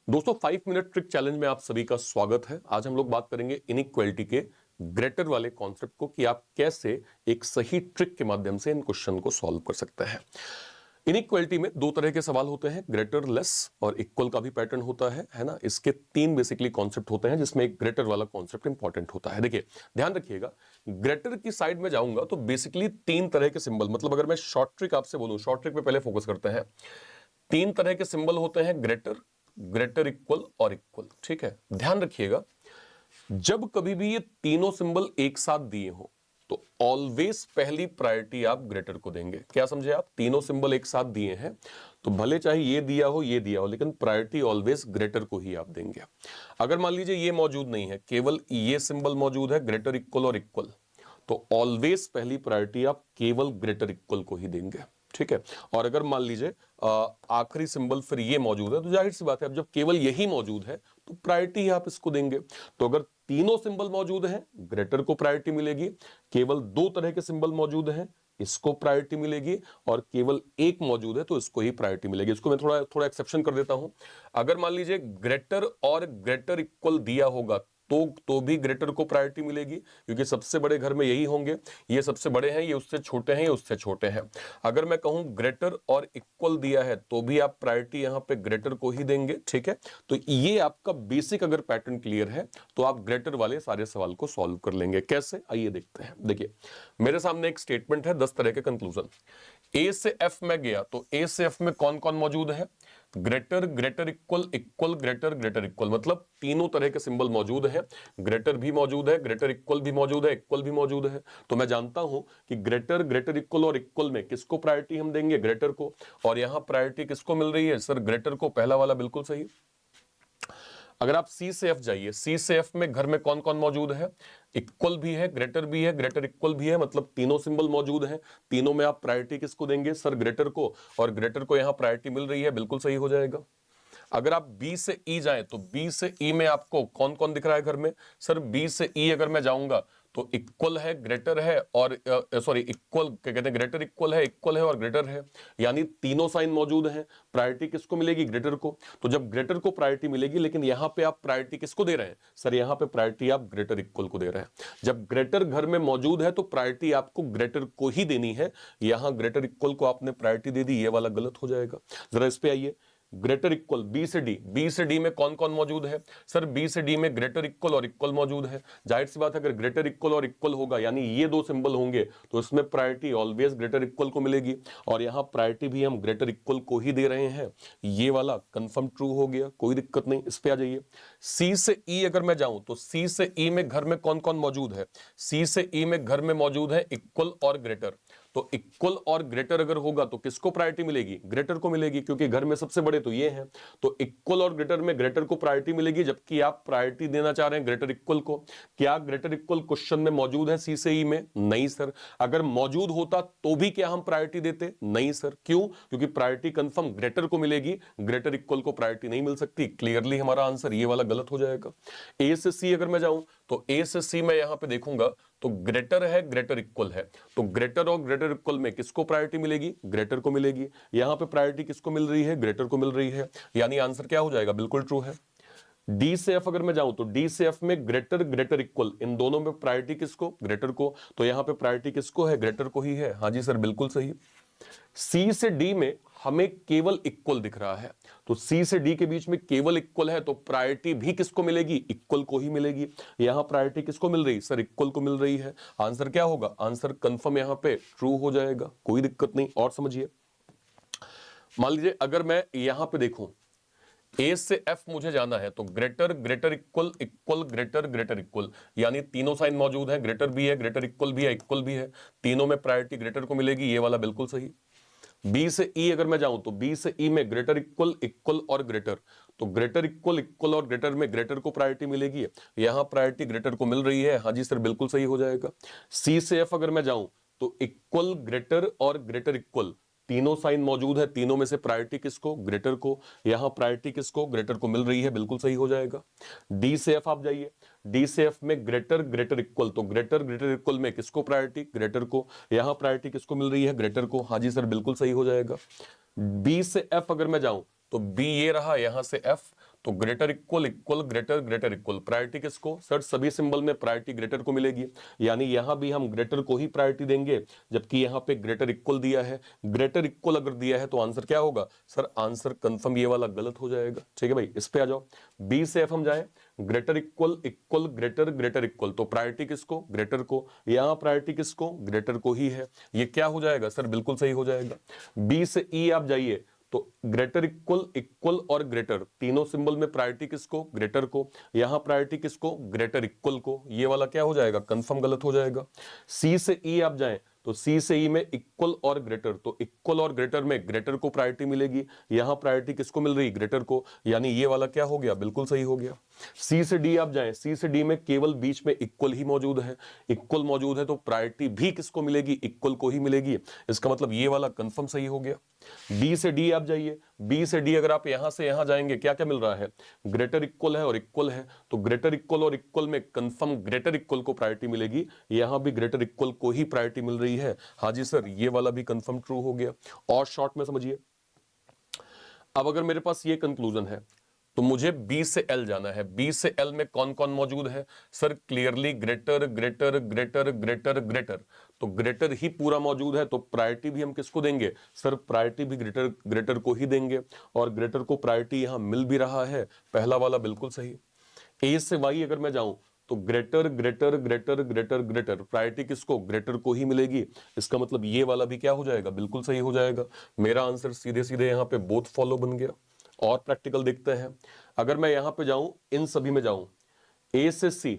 दोस्तों 5 minute trick challenge में आप सभी का स्वागत है। आज हम लोग बात करेंगे इनइक्वालिटी के ग्रेटर वाले कॉन्सेप्ट को कि आप कैसे एक सही ट्रिक के माध्यम से इन क्वेश्चन को सॉल्व कर सकते हैं। इनइक्वालिटी में दो तरह के सवाल होते हैं, ग्रेटर लेस और इक्वल का भी पैटर्न होता है ना। इसके तीन बेसिकली कॉन्सेप्ट होते हैं जिसमें एक ग्रेटर वाला कॉन्सेप्ट इंपॉर्टेंट होता है। देखिए ध्यान रखिएगा, ग्रेटर की साइड में जाऊंगा तो बेसिकली तीन तरह के सिंबल, मतलब अगर मैं शॉर्ट ट्रिक आपसे बोलूं, शॉर्ट ट्रिक पे पहले फोकस करते हैं। तीन तरह के सिंबल होते हैं, ग्रेटर, ग्रेटर इक्वल और इक्वल। ठीक है, ध्यान रखिएगा, जब कभी भी ये तीनों सिंबल एक साथ दिए हो तो ऑलवेज पहली प्रायोरिटी आप ग्रेटर को देंगे। क्या समझे आप? तीनों सिंबल एक साथ दिए हैं तो भले चाहे ये दिया हो ये दिया हो, लेकिन प्रायोरिटी ऑलवेज ग्रेटर को ही आप देंगे। अगर मान लीजिए ये मौजूद नहीं है, केवल ये सिंबल मौजूद है, ग्रेटर इक्वल और इक्वल, तो ऑलवेज पहली प्रायोरिटी आप केवल ग्रेटर इक्वल को ही देंगे। ठीक है, और अगर मान लीजिए आखिरी सिंबल फिर ये मौजूद है तो जाहिर सी बात है, अब जब केवल यही मौजूद है तो प्रायोरिटी ही आप इसको देंगे। तो अगर तीनों सिंबल मौजूद हैं, ग्रेटर को प्रायोरिटी मिलेगी। केवल दो तरह के सिंबल मौजूद हैं, इसको प्रायोरिटी मिलेगी। और केवल एक मौजूद है तो इसको ही प्रायोरिटी मिलेगी। इसको मैं थोड़ा थोड़ा एक्सेप्शन कर देता हूं। अगर मान लीजिए ग्रेटर और ग्रेटर इक्वल दिया होगा तो भी ग्रेटर को प्रायोरिटी मिलेगी, क्योंकि सबसे बड़े घर में यही होंगे। ये सबसे बड़े हैं, ये उससे छोटे हैं, ये उससे छोटे हैं। अगर मैं कहूं ग्रेटर और इक्वल दिया है तो भी आप प्रायोरिटी यहां पे ग्रेटर को ही देंगे। ठीक है, तो ये आपका बेसिक अगर पैटर्न क्लियर है तो आप ग्रेटर वाले सारे सवाल को सॉल्व कर लेंगे। कैसे, आइए देखते हैं। देखिए मेरे सामने एक स्टेटमेंट है, 10 तरह के कंक्लूजन। ए से एफ में गया तो ए से एफ में कौन कौन मौजूद है? Greater, greater equal, equal greater, greater equal, मतलब तीनों तरह के सिंबल मौजूद हैं। ग्रेटर भी मौजूद है, ग्रेटर इक्वल भी मौजूद है, इक्वल भी मौजूद है। तो मैं जानता हूं कि ग्रेटर, ग्रेटर इक्वल और इक्वल में किसको प्रायोरिटी हम देंगे? ग्रेटर को। और यहां प्रायोरिटी किसको मिल रही है? सर ग्रेटर को। पहला वाला बिल्कुल सही। अगर आप सी से एफ जाइए, सी से एफ में घर में कौन कौन मौजूद है? इक्वल भी है, ग्रेटर भी है, ग्रेटर इक्वल भी है, मतलब तीनों सिंबल मौजूद हैं। तीनों में आप प्रायोरिटी किसको देंगे? सर ग्रेटर को। और ग्रेटर को यहां प्रायोरिटी मिल रही है, बिल्कुल सही हो जाएगा। अगर आप बी से ई जाएं तो बी से ई में आपको कौन कौन दिख रहा है घर में? सर बी से ई अगर मैं जाऊंगा तो इक्वल है, ग्रेटर है और सॉरी इक्वल, क्या कहते हैं, ग्रेटर इक्वल है और ग्रेटर है, यानी तीनों साइन मौजूद हैं। प्रायोरिटी किसको मिलेगी? ग्रेटर को। तो जब ग्रेटर को प्रायोरिटी मिलेगी, लेकिन यहां पे आप प्रायोरिटी किसको दे रहे हैं? सर यहां पे प्रायोरिटी आप ग्रेटर इक्वल को दे रहे हैं। जब ग्रेटर घर में मौजूद है तो प्रायोरिटी आपको ग्रेटर को ही देनी है। यहां ग्रेटर इक्वल को आपने प्रायोरिटी दे दी, ये वाला गलत हो जाएगा। जरा इस पे आइए, ग्रेटर इक्वल, बी से डी, बी से डी में कौन कौन मौजूद है? सर बी से डी में ग्रेटर इक्वल और इक्वल मौजूद है। जाहिर सी बात है, अगर ग्रेटर इक्वल और इक्वल होगा यानी ये दो सिंबल होंगे तो इसमें प्रायोरिटी ऑलवेज ग्रेटर इक्वल को मिलेगी। और यहां प्रायोरिटी भी हम ग्रेटर इक्वल को ही दे रहे हैं। ये वाला कंफर्म ट्रू हो गया, कोई दिक्कत नहीं। इस पे आ जाइए, सी से ई अगर मैं जाऊं तो सी से ई में घर में कौन कौन मौजूद है? सी से ई में घर में मौजूद है इक्वल और ग्रेटर। तो इक्वल और ग्रेटर अगर होगा तो किसको प्रायोरिटी मिलेगी? ग्रेटर को मिलेगी, क्योंकि घर में सबसे बड़े तो ये हैं। तो इक्वल और ग्रेटर में ग्रेटर को प्रायोरिटी मिलेगी, जबकि आप प्रायोरिटी देना चाह रहे हैं ग्रेटर इक्वल को। क्या ग्रेटर इक्वल क्वेश्चन में मौजूद है सी से ई में? नहीं सर। अगर मौजूद होता तो भी क्या हम प्रायोरिटी देते? नहीं सर। क्यों? क्योंकि प्रायोरिटी कंफर्म ग्रेटर को मिलेगी, ग्रेटर इक्वल को प्रायोरिटी नहीं मिल सकती। क्लियरली हमारा आंसर ये वाला गलत हो जाएगा। ए से सी अगर मैं जाऊं तो ए से सी में यहां पे देखूंगा तो ग्रेटर है, ग्रेटर इक्वल है। तो ग्रेटर और ग्रेटर इक्वल में किसको प्रायोरिटी मिलेगी? ग्रेटर को मिलेगी। यहां पे प्रायोरिटी किसको मिल रही है? ग्रेटर को मिल रही है, यानी आंसर क्या हो जाएगा? बिल्कुल ट्रू है। डी से एफ अगर मैं जाऊं तो डी से एफ में ग्रेटर, ग्रेटर इक्वल, इन दोनों में प्रायोरिटी किसको? ग्रेटर को। तो यहां पे प्रायोरिटी किसको है? ग्रेटर को ही है। हाँ जी सर, बिल्कुल सही। सी से डी में हमें केवल इक्वल दिख रहा है, तो सी से डी के बीच में केवल इक्वल है, तो प्रायोरिटी भी किसको मिलेगी? इक्वल को ही मिलेगी। यहां प्रायोरिटी किसको मिल रही? सर इक्वल को मिल रही है। आंसर क्या होगा? आंसर कंफर्म यहां पे ट्रू हो जाएगा, कोई दिक्कत नहीं। और समझिए, मान लीजिए अगर मैं यहां पे देखूं, ए से एफ मुझे जाना है तो greater, greater equal, equal greater, greater equal, यानी तीनों साइन मौजूद हैं। ग्रेटर भी है, ग्रेटर इक्वल भी है, इक्वल भी है। तीनों में प्रायोरिटी ग्रेटर को मिलेगी, ये वाला बिल्कुल सही। बी से ई अगर मैं जाऊं तो बी से ई में ग्रेटर इक्वल, इक्वल और ग्रेटर, तो ग्रेटर इक्वल, इक्वल और ग्रेटर में ग्रेटर को प्रायोरिटी मिलेगी। यहां प्रायोरिटी ग्रेटर को मिल रही है। हाँ जी सर, बिल्कुल सही हो जाएगा। सी से एफ अगर मैं जाऊं तो इक्वल, ग्रेटर और ग्रेटर इक्वल, तीनों साइन मौजूद है। तीनों में से प्रायोरिटी किसको? ग्रेटर को। यहां प्रायोरिटी किसको? ग्रेटर को मिल रही है, बिल्कुल सही हो जाएगा। डी से एफ आप जाइए, डी से एफ में ग्रेटर, ग्रेटर इक्वल, तो ग्रेटर, ग्रेटर इक्वल में किसको प्रायोरिटी? ग्रेटर को। यहां प्रायोरिटी किसको मिल रही है? ग्रेटर को। हाँ जी सर, बिल्कुल सही हो जाएगा। बी से एफ अगर मैं जाऊं तो बी ये रहा, यहां से एफ, तो greater equal equal greater greater equal. Priority किसको सर? सभी सिंबल में प्रायोरिटी ग्रेटर को मिलेगी, यानी यहां भी हम ग्रेटर को ही प्रायोरिटी देंगे, जबकि यहां पे ग्रेटर इक्वल दिया है। ग्रेटर इक्वल अगर दिया है तो आंसर क्या होगा सर? आंसर कंफर्म ये वाला गलत हो जाएगा। ठीक है भाई, इस पे आ जाओ। बी से एफ हम जाए, greater equal equal greater greater equal, तो प्रायोरिटी किसको? ग्रेटर को। यहां प्रायोरिटी किसको? ग्रेटर को ही है। ये क्या हो जाएगा सर? बिल्कुल सही हो जाएगा। बी से ई आप जाइए, तो ग्रेटर इक्वल इक्वल और ग्रेटर, तीनों सिंबल में प्रायोरिटी किसको? ग्रेटर को। यहां प्रायोरिटी किसको? ग्रेटर इक्वल को। ये वाला क्या हो जाएगा? कंफर्म गलत हो जाएगा। सी से ई आप जाएं, तो सी से ई में इक्वल और ग्रेटर, तो इक्वल और ग्रेटर में ग्रेटर को प्रायोरिटी मिलेगी, यहां प्रायोरिटी किसको मिल रही? ग्रेटर को, यानी ये वाला क्या हो गया? बिल्कुल सही हो गया। सी से डी आप जाएं, सी से डी में केवल बीच में इक्वल ही मौजूद है, इक्वल मौजूद है तो प्रायोरिटी भी किसको मिलेगी? इक्वल को ही मिलेगी। इसका मतलब ये वाला कंफर्म सही हो गया। बी से डी आप जाइए, बी से डी अगर आप यहां से यहां जाएंगे, क्या क्या मिल रहा है? ग्रेटर इक्वल है और इक्वल है, तो ग्रेटर इक्वल और इक्वल में कंफर्म ग्रेटर इक्वल को प्रायोरिटी मिलेगी, यहां भी ग्रेटर इक्वल को ही प्रायोरिटी मिल रही है। हाँ जी सर, ये वाला भी कंफर्म ट्रू हो गया। और शॉर्ट में समझिए, अब अगर मेरे पास ये कंक्लूजन है तो मुझे बी से एल जाना है। बी से एल में कौन कौन मौजूद है sir? Clearly greater greater greater greater greater, तो ग्रेटर ही पूरा मौजूद है, तो प्रायोरिटी भी हम किसको देंगे सर? प्रायोरिटी भी ग्रेटर ग्रेटर को ही देंगे, और ग्रेटर को प्रायोरिटी यहां मिल भी रहा है, पहला वाला बिल्कुल सही। ए से वाई अगर मैं जाऊं, तो greater greater greater greater greater, priority किसको? ग्रेटर को ही मिलेगी। इसका मतलब ये वाला भी क्या हो जाएगा? बिल्कुल सही हो जाएगा। मेरा आंसर सीधे सीधे यहां पे बोथ फॉलो बन गया। और प्रैक्टिकल देखते हैं, अगर मैं यहां पे जाऊं, इन सभी में जाऊं, ए से सी,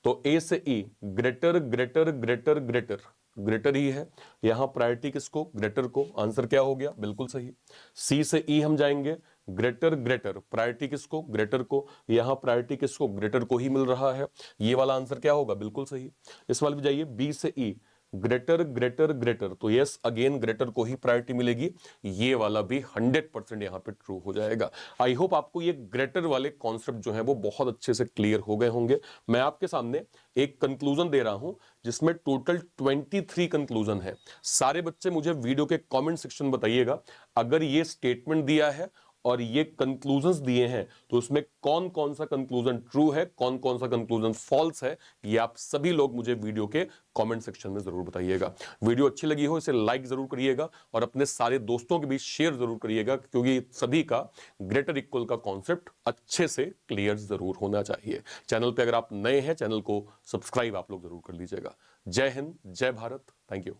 तो ए से E, greater greater greater greater, greater ही है, यहां प्रायोरिटी किसको? ग्रेटर को। आंसर क्या हो गया? बिल्कुल सही। सी से ई हम जाएंगे, ग्रेटर ग्रेटर, प्रायोरिटी किसको? ग्रेटर को। यहां प्रायोरिटी किसको? ग्रेटर को ही मिल रहा है, ये वाला आंसर क्या होगा? बिल्कुल सही। इस वाले भी जाइए, बी से ई, ग्रेटर ग्रेटर ग्रेटर, तो यस अगेन ग्रेटर को ही प्रायोरिटी मिलेगी, ये वाला भी 100% यहां पे ट्रू हो जाएगा। आई होप आपको ये ग्रेटर वाले कॉन्सेप्ट जो है वो बहुत अच्छे से क्लियर हो गए होंगे। मैं आपके सामने एक कंक्लूजन दे रहा हूं जिसमें टोटल 23 कंक्लूजन है। सारे बच्चे मुझे वीडियो के कमेंट सेक्शन बताइएगा, अगर ये स्टेटमेंट दिया है और ये कंक्लूजन्स दिए हैं तो उसमें कौन कौन सा कंक्लूजन ट्रू है, कौन कौन सा कंक्लूजन फॉल्स है, ये आप सभी लोग मुझे वीडियो के कमेंट सेक्शन में जरूर बताइएगा। वीडियो अच्छी लगी हो इसे लाइक जरूर करिएगा और अपने सारे दोस्तों के बीच शेयर जरूर करिएगा, क्योंकि सभी का ग्रेटर इक्वल का कॉन्सेप्ट अच्छे से क्लियर जरूर होना चाहिए। चैनल पे अगर आप नए हैं, चैनल को सब्सक्राइब आप लोग जरूर कर लीजिएगा। जय हिंद, जय भारत, थैंक यू।